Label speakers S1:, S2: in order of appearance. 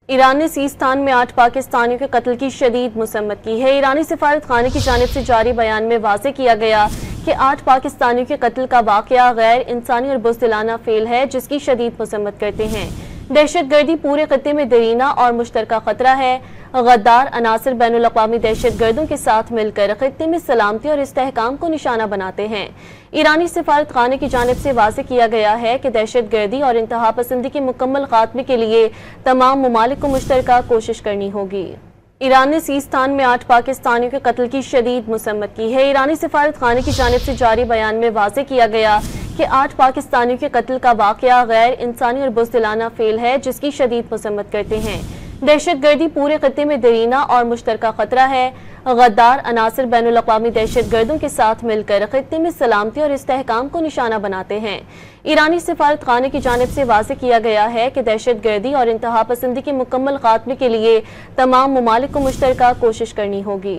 S1: ایران نے سیستان میں 8 پاکستانیوں کے قتل کی شدید مذمت کی ہے۔ ایرانی سفارت خانے کی جانب سے جاری بیان میں واضح کیا گیا کہ 8 پاکستانیوں کے قتل کا واقعہ غیر انسانی اور بزدلانہ فعل ہے، جس کی شدید مذمت کرتے ہیں۔ دہشت گردی پورے خطے میں دیرینہ اور مشترکہ خطرہ ہے۔ غدار عناصر بین الاقوامی دہشت گردوں کے ساتھ مل کر خطے میں سلامتی اور استحکام کو نشانہ بناتے ہیں۔ ایرانی سفارت خانے کی جانب سے واضح کیا گیا ہے کہ دہشت گردی اور انتہا پسندی کے مکمل خاتمے کے لیے تمام ممالک کو مشترکہ کوشش کرنی ہوگی۔ ایران نے سیستان میں 8 پاکستانیوں کے قتل کی شدید مذمت کی ہے۔ ایرانی سفارت خانے کی جانب سے جاری بیان میں واضح کیا گیا کہ 8 پاکستانیوں کے قتل کا واقعہ غیر انسانی اور بزدلانہ فعل ہے، جس کی شدید مذمت کرتے ہیں۔ دہشت گردی پورے خطے میں دیرینہ اور مشترکہ خطرہ ہے۔ غدار عناصر بین الاقوامی دہشت گردوں کے ساتھ مل کر خطے میں سلامتی اور استحکام کو نشانہ بناتے ہیں۔ ایرانی سفارت خانے کی جانب سے واضح کیا گیا ہے کہ دہشت گردی اور انتہا پسندی کے مکمل خاتمے کے لیے تمام ممالک کو مشترکہ کوشش کرنی ہوگی۔